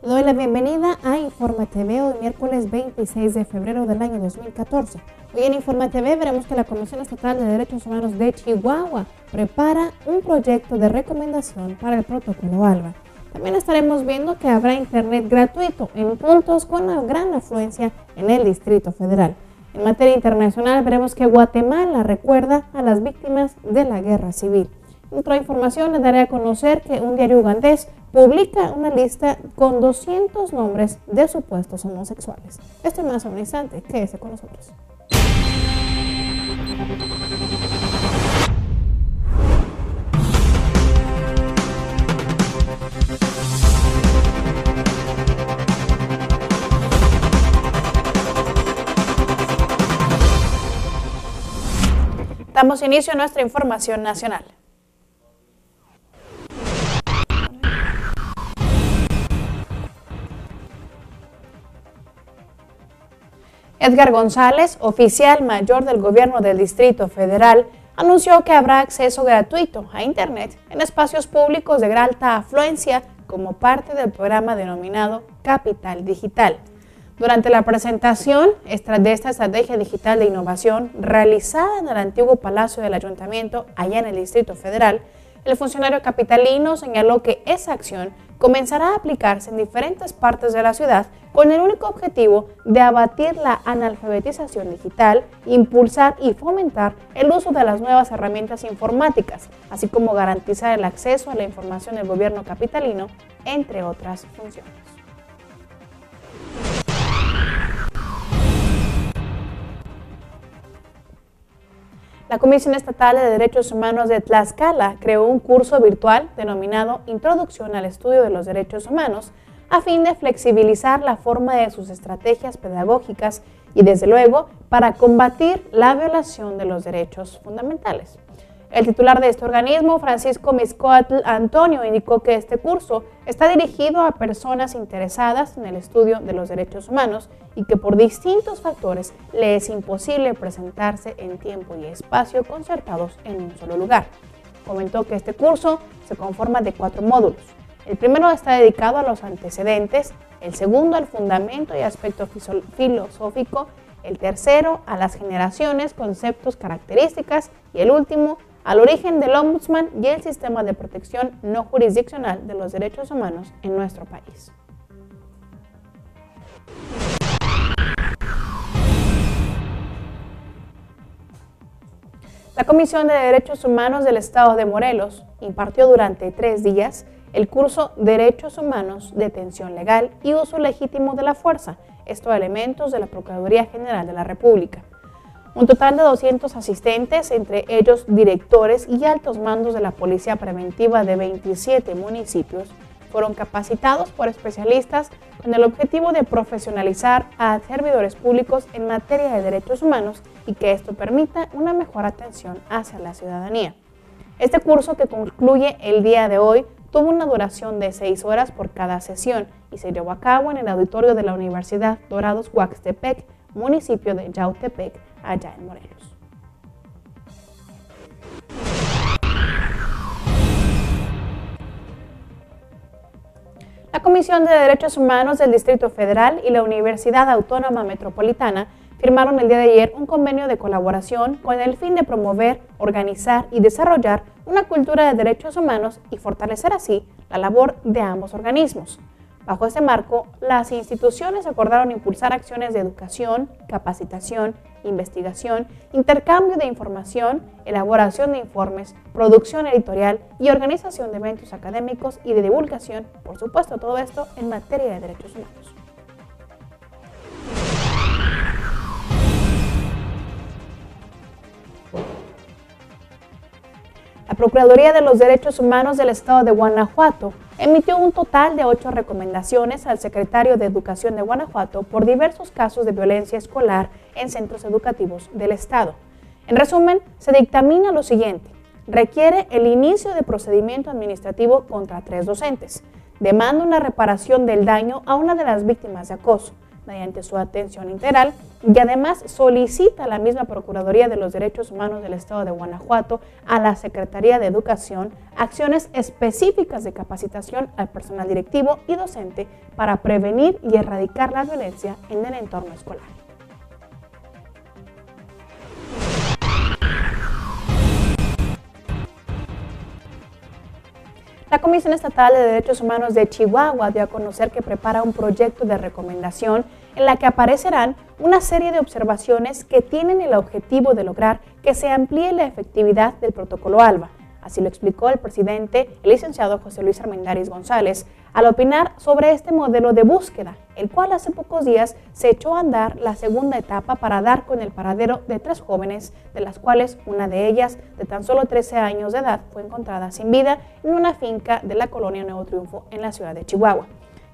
Le doy la bienvenida a Informa TV hoy miércoles 26 de febrero del año 2014. Hoy en Informa TV veremos que la Comisión Estatal de Derechos Humanos de Chihuahua prepara un proyecto de recomendación para el protocolo ALBA. También estaremos viendo que habrá internet gratuito en puntos con una gran afluencia en el Distrito Federal. En materia internacional veremos que Guatemala recuerda a las víctimas de la guerra civil. En otra información les daré a conocer que un diario ugandés publica una lista con 200 nombres de supuestos homosexuales. Esto y más a un instante, quédese con nosotros. Damos inicio a nuestra información nacional. Edgar González, oficial mayor del gobierno del Distrito Federal, anunció que habrá acceso gratuito a Internet en espacios públicos de gran alta afluencia como parte del programa denominado Capital Digital. Durante la presentación de esta estrategia digital de innovación realizada en el antiguo Palacio del Ayuntamiento, allá en el Distrito Federal, el funcionario capitalino señaló que esa acción comenzará a aplicarse en diferentes partes de la ciudad con el único objetivo de abatir la analfabetización digital, impulsar y fomentar el uso de las nuevas herramientas informáticas, así como garantizar el acceso a la información del gobierno capitalino, entre otras funciones. La Comisión Estatal de Derechos Humanos de Tlaxcala creó un curso virtual denominado Introducción al Estudio de los Derechos Humanos a fin de flexibilizar la forma de sus estrategias pedagógicas y, desde luego, para combatir la violación de los derechos fundamentales. El titular de este organismo, Francisco Mixcoatl Antonio, indicó que este curso está dirigido a personas interesadas en el estudio de los derechos humanos y que por distintos factores le es imposible presentarse en tiempo y espacio concertados en un solo lugar. Comentó que este curso se conforma de 4 módulos. El primero está dedicado a los antecedentes, el segundo al fundamento y aspecto filosófico, el tercero a las generaciones, conceptos, características y el último al origen del Ombudsman y el sistema de protección no jurisdiccional de los derechos humanos en nuestro país. La Comisión de Derechos Humanos del Estado de Morelos impartió durante 3 días el curso Derechos Humanos, Detención Legal y Uso Legítimo de la Fuerza, estos elementos de la Procuraduría General de la República. Un total de 200 asistentes, entre ellos directores y altos mandos de la Policía Preventiva de 27 municipios, fueron capacitados por especialistas con el objetivo de profesionalizar a servidores públicos en materia de derechos humanos y que esto permita una mejor atención hacia la ciudadanía. Este curso, que concluye el día de hoy, tuvo una duración de 6 horas por cada sesión y se llevó a cabo en el auditorio de la Universidad Dorados Huaxtepec, municipio de Yautepec, allá en Morelos. La Comisión de Derechos Humanos del Distrito Federal y la Universidad Autónoma Metropolitana firmaron el día de ayer un convenio de colaboración con el fin de promover, organizar y desarrollar una cultura de derechos humanos y fortalecer así la labor de ambos organismos. Bajo este marco, las instituciones acordaron impulsar acciones de educación, capacitación, investigación, intercambio de información, elaboración de informes, producción editorial y organización de eventos académicos y de divulgación, por supuesto, todo esto en materia de derechos humanos. La Procuraduría de los Derechos Humanos del Estado de Guanajuato emitió un total de 8 recomendaciones al secretario de Educación de Guanajuato por diversos casos de violencia escolar en centros educativos del Estado. En resumen, se dictamina lo siguiente: requiere el inicio de procedimiento administrativo contra 3 docentes, demanda una reparación del daño a una de las víctimas de acoso, mediante su atención integral y además solicita a la misma Procuraduría de los Derechos Humanos del Estado de Guanajuato, a la Secretaría de Educación, acciones específicas de capacitación al personal directivo y docente para prevenir y erradicar la violencia en el entorno escolar. La Comisión Estatal de Derechos Humanos de Chihuahua dio a conocer que prepara un proyecto de recomendación en la que aparecerán una serie de observaciones que tienen el objetivo de lograr que se amplíe la efectividad del protocolo ALBA. Así lo explicó el presidente, el licenciado José Luis Armendáriz González, al opinar sobre este modelo de búsqueda, el cual hace pocos días se echó a andar la segunda etapa para dar con el paradero de 3 jóvenes, de las cuales una de ellas, de tan solo 13 años de edad, fue encontrada sin vida en una finca de la colonia Nuevo Triunfo en la ciudad de Chihuahua.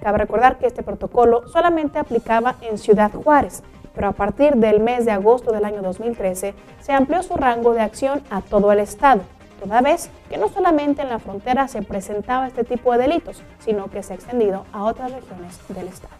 Cabe recordar que este protocolo solamente aplicaba en Ciudad Juárez, pero a partir del mes de agosto del año 2013 se amplió su rango de acción a todo el estado, toda vez que no solamente en la frontera se presentaba este tipo de delitos, sino que se ha extendido a otras regiones del estado.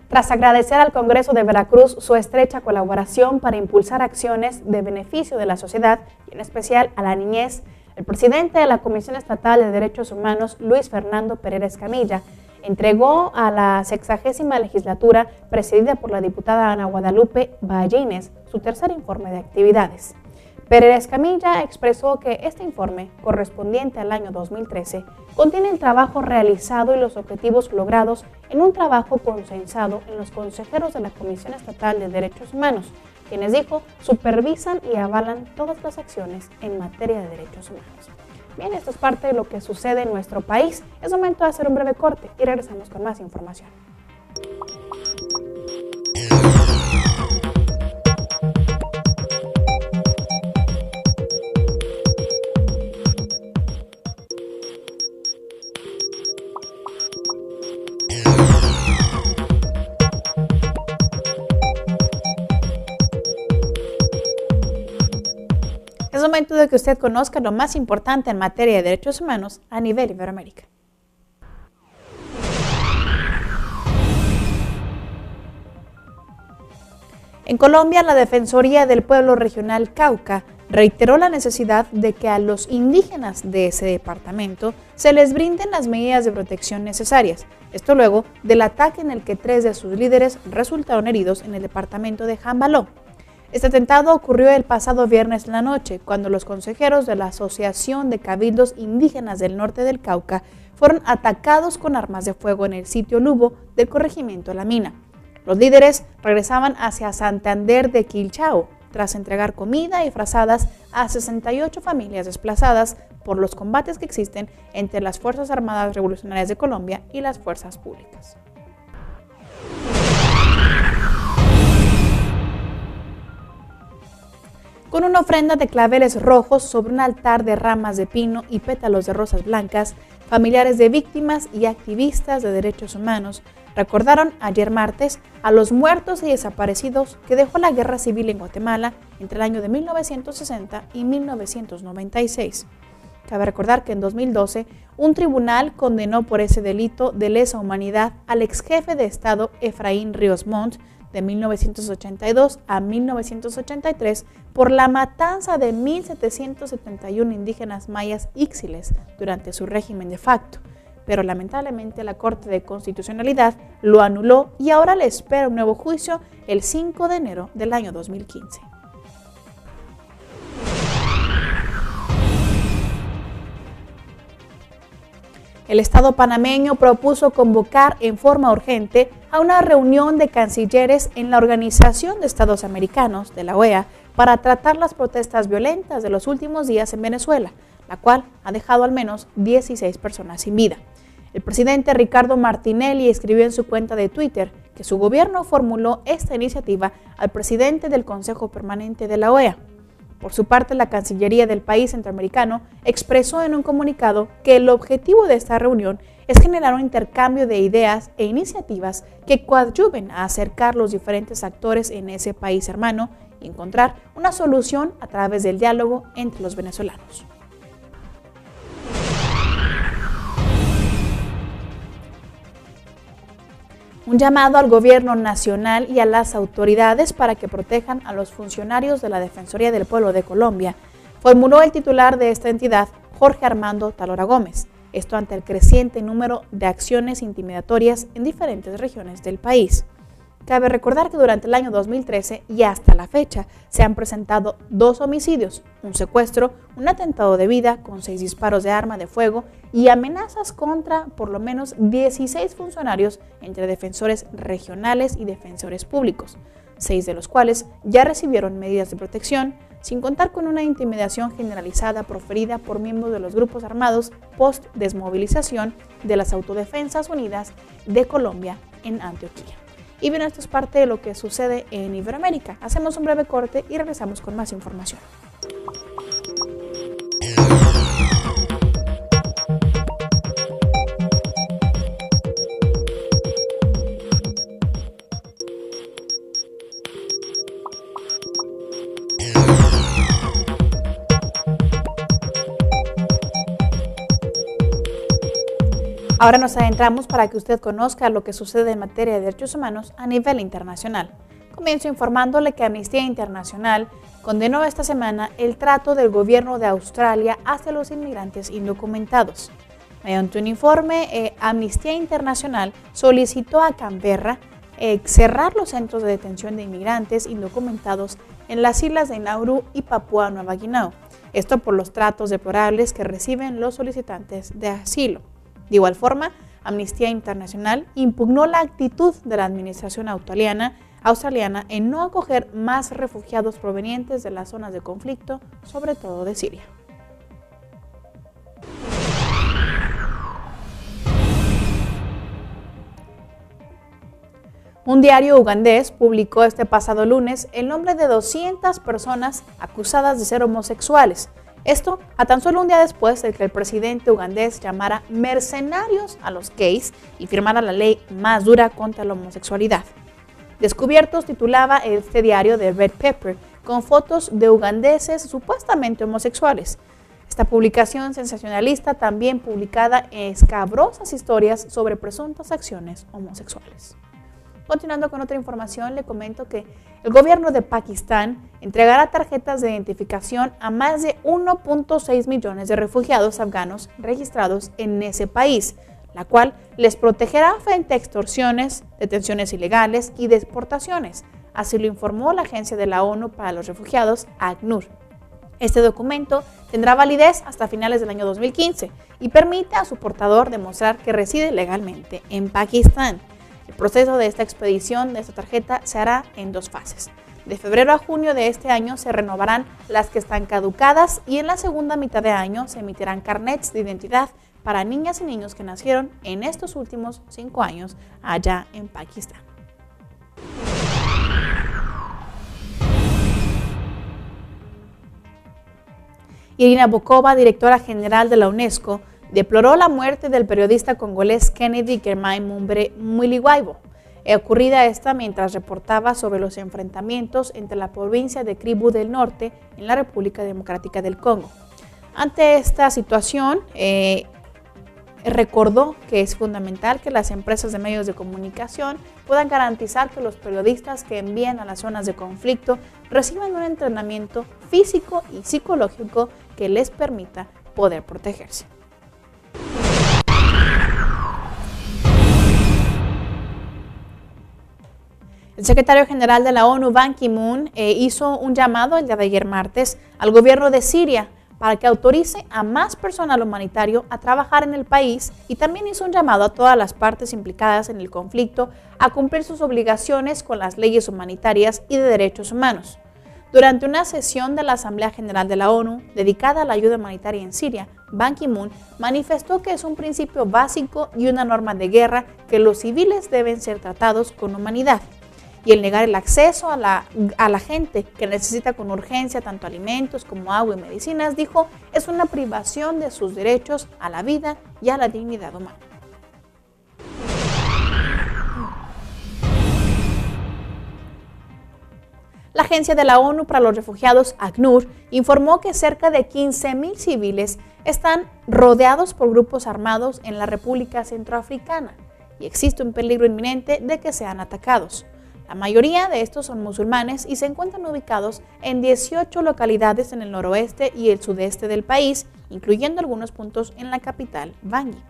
Tras agradecer al Congreso de Veracruz su estrecha colaboración para impulsar acciones de beneficio de la sociedad y en especial a la niñez, el presidente de la Comisión Estatal de Derechos Humanos, Luis Fernando Pereira Escamilla, entregó a la 60ª legislatura, presidida por la diputada Ana Guadalupe Ballines, su tercer informe de actividades. Pereira Escamilla expresó que este informe, correspondiente al año 2013, contiene el trabajo realizado y los objetivos logrados en un trabajo consensado en los consejeros de la Comisión Estatal de Derechos Humanos, quienes, dijo, supervisan y avalan todas las acciones en materia de derechos humanos. Bien, esto es parte de lo que sucede en nuestro país. Es momento de hacer un breve corte y regresamos con más información. Es momento de que usted conozca lo más importante en materia de derechos humanos a nivel Iberoamérica. En Colombia, la Defensoría del Pueblo Regional Cauca reiteró la necesidad de que a los indígenas de ese departamento se les brinden las medidas de protección necesarias. Esto luego del ataque en el que 3 de sus líderes resultaron heridos en el departamento de Jambaló. Este atentado ocurrió el pasado viernes en la noche, cuando los consejeros de la Asociación de Cabildos Indígenas del Norte del Cauca fueron atacados con armas de fuego en el sitio Lubo del corregimiento La Mina. Los líderes regresaban hacia Santander de Quilchao, tras entregar comida y frazadas a 68 familias desplazadas por los combates que existen entre las Fuerzas Armadas Revolucionarias de Colombia y las fuerzas públicas. Con una ofrenda de claveles rojos sobre un altar de ramas de pino y pétalos de rosas blancas, familiares de víctimas y activistas de derechos humanos recordaron ayer martes a los muertos y desaparecidos que dejó la guerra civil en Guatemala entre el año de 1960 y 1996. Cabe recordar que en 2012 un tribunal condenó por ese delito de lesa humanidad al exjefe de Estado Efraín Ríos Montt de 1982 a 1983 por la matanza de 1.771 indígenas mayas ixtiles durante su régimen de facto, pero lamentablemente la Corte de Constitucionalidad lo anuló y ahora le espera un nuevo juicio el 5 de enero del año 2015. El Estado panameño propuso convocar en forma urgente a una reunión de cancilleres en la Organización de Estados Americanos, de la OEA, para tratar las protestas violentas de los últimos días en Venezuela, la cual ha dejado al menos 16 personas sin vida. El presidente Ricardo Martinelli escribió en su cuenta de Twitter que su gobierno formuló esta iniciativa al presidente del Consejo Permanente de la OEA. Por su parte, la Cancillería del país centroamericano expresó en un comunicado que el objetivo de esta reunión es generar un intercambio de ideas e iniciativas que coadyuven a acercar los diferentes actores en ese país hermano y encontrar una solución a través del diálogo entre los venezolanos. Un llamado al gobierno nacional y a las autoridades para que protejan a los funcionarios de la Defensoría del Pueblo de Colombia, formuló el titular de esta entidad, Jorge Armando Talora Gómez, esto ante el creciente número de acciones intimidatorias en diferentes regiones del país. Cabe recordar que durante el año 2013 y hasta la fecha se han presentado 2 homicidios, un secuestro, un atentado de vida con 6 disparos de arma de fuego y amenazas contra por lo menos 16 funcionarios entre defensores regionales y defensores públicos, 6 de los cuales ya recibieron medidas de protección, sin contar con una intimidación generalizada proferida por miembros de los grupos armados post-desmovilización de las Autodefensas Unidas de Colombia en Antioquia. Y bien, esto es parte de lo que sucede en Iberoamérica. Hacemos un breve corte y regresamos con más información. Ahora nos adentramos para que usted conozca lo que sucede en materia de derechos humanos a nivel internacional. Comienzo informándole que Amnistía Internacional condenó esta semana el trato del gobierno de Australia hacia los inmigrantes indocumentados. Mediante un informe, Amnistía Internacional solicitó a Canberra cerrar los centros de detención de inmigrantes indocumentados en las islas de Nauru y Papúa Nueva Guinea. Esto por los tratos deplorables que reciben los solicitantes de asilo. De igual forma, Amnistía Internacional impugnó la actitud de la administración australiana en no acoger más refugiados provenientes de las zonas de conflicto, sobre todo de Siria. Un diario ugandés publicó este pasado lunes el nombre de 200 personas acusadas de ser homosexuales. Esto a tan solo un día después de que el presidente ugandés llamara mercenarios a los gays y firmara la ley más dura contra la homosexualidad. Descubiertos titulaba este diario de Red Pepper con fotos de ugandeses supuestamente homosexuales. Esta publicación sensacionalista también publicaba escabrosas historias sobre presuntas acciones homosexuales. Continuando con otra información, le comento que el gobierno de Pakistán entregará tarjetas de identificación a más de 1.6 millones de refugiados afganos registrados en ese país, la cual les protegerá frente a extorsiones, detenciones ilegales y deportaciones. Así lo informó la Agencia de la ONU para los Refugiados, ACNUR. Este documento tendrá validez hasta finales del año 2015 y permite a su portador demostrar que reside legalmente en Pakistán. El proceso de esta expedición de esta tarjeta se hará en 2 fases. De febrero a junio de este año se renovarán las que están caducadas y en la segunda mitad de año se emitirán carnets de identidad para niñas y niños que nacieron en estos últimos 5 años allá en Pakistán. Irina Bokova, directora general de la UNESCO, deploró la muerte del periodista congolés Kennedy Germain Muliwaibo, ocurrida esta mientras reportaba sobre los enfrentamientos entre la provincia de Kivu del Norte en la República Democrática del Congo. Ante esta situación, recordó que es fundamental que las empresas de medios de comunicación puedan garantizar que los periodistas que envían a las zonas de conflicto reciban un entrenamiento físico y psicológico que les permita poder protegerse. El secretario general de la ONU, Ban Ki-moon, hizo un llamado el día de ayer martes al gobierno de Siria para que autorice a más personal humanitario a trabajar en el país y también hizo un llamado a todas las partes implicadas en el conflicto a cumplir sus obligaciones con las leyes humanitarias y de derechos humanos. Durante una sesión de la Asamblea General de la ONU dedicada a la ayuda humanitaria en Siria, Ban Ki-moon manifestó que es un principio básico y una norma de guerra que los civiles deben ser tratados con humanidad. Y el negar el acceso a la gente que necesita con urgencia tanto alimentos como agua y medicinas, dijo, es una privación de sus derechos a la vida y a la dignidad humana. La Agencia de la ONU para los Refugiados, ACNUR, informó que cerca de 15.000 civiles están rodeados por grupos armados en la República Centroafricana. y existe un peligro inminente de que sean atacados. La mayoría de estos son musulmanes y se encuentran ubicados en 18 localidades en el noroeste y el sudeste del país, incluyendo algunos puntos en la capital, Bangui.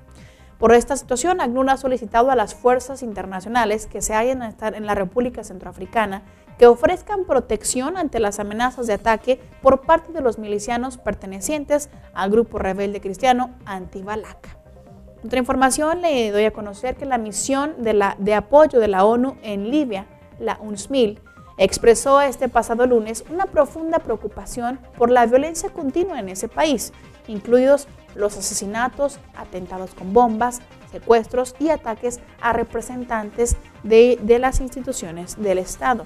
Por esta situación, ACNUR ha solicitado a las fuerzas internacionales que se hallan en la República Centroafricana que ofrezcan protección ante las amenazas de ataque por parte de los milicianos pertenecientes al grupo rebelde cristiano Anti-Balaka. Otra información, le doy a conocer que la misión de apoyo de la ONU en Libia, la UNSMIL, expresó este pasado lunes una profunda preocupación por la violencia continua en ese país, incluidos los asesinatos, atentados con bombas, secuestros y ataques a representantes de las instituciones del Estado.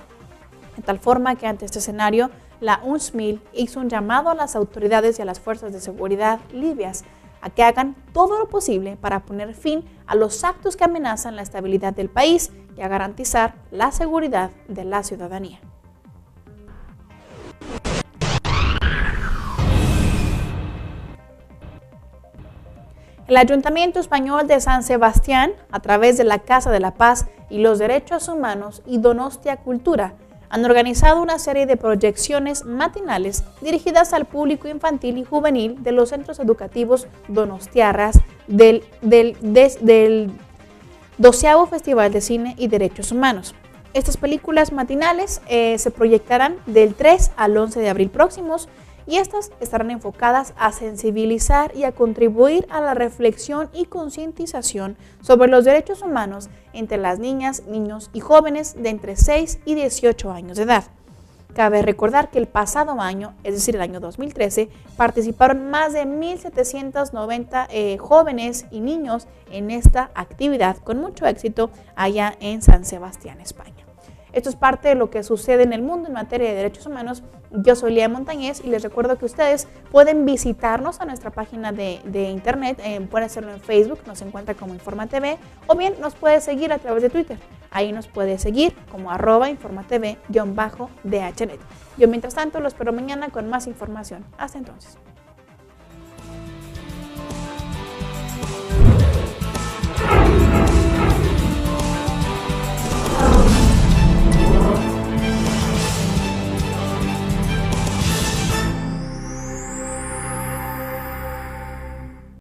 De tal forma que ante este escenario, la UNSMIL hizo un llamado a las autoridades y a las fuerzas de seguridad libias a que hagan todo lo posible para poner fin a los actos que amenazan la estabilidad del país y a garantizar la seguridad de la ciudadanía. El Ayuntamiento Español de San Sebastián, a través de la Casa de la Paz y los Derechos Humanos y Donostia Cultura, han organizado una serie de proyecciones matinales dirigidas al público infantil y juvenil de los centros educativos donostiarras del 12º Festival de Cine y Derechos Humanos. Estas películas matinales se proyectarán del 3 al 11 de abril próximos y estas estarán enfocadas a sensibilizar y a contribuir a la reflexión y concientización sobre los derechos humanos entre las niñas, niños y jóvenes de entre 6 y 18 años de edad. Cabe recordar que el pasado año, es decir, el año 2013, participaron más de 1.790 jóvenes y niños en esta actividad con mucho éxito allá en San Sebastián, España. Esto es parte de lo que sucede en el mundo en materia de derechos humanos. Yo soy Lía Montañez y les recuerdo que ustedes pueden visitarnos a nuestra página de internet, pueden hacerlo en Facebook, nos encuentra como InformaTV, o bien nos puede seguir a través de Twitter. Ahí nos puede seguir como @InformaTV_DHNet. Yo mientras tanto los espero mañana con más información. Hasta entonces.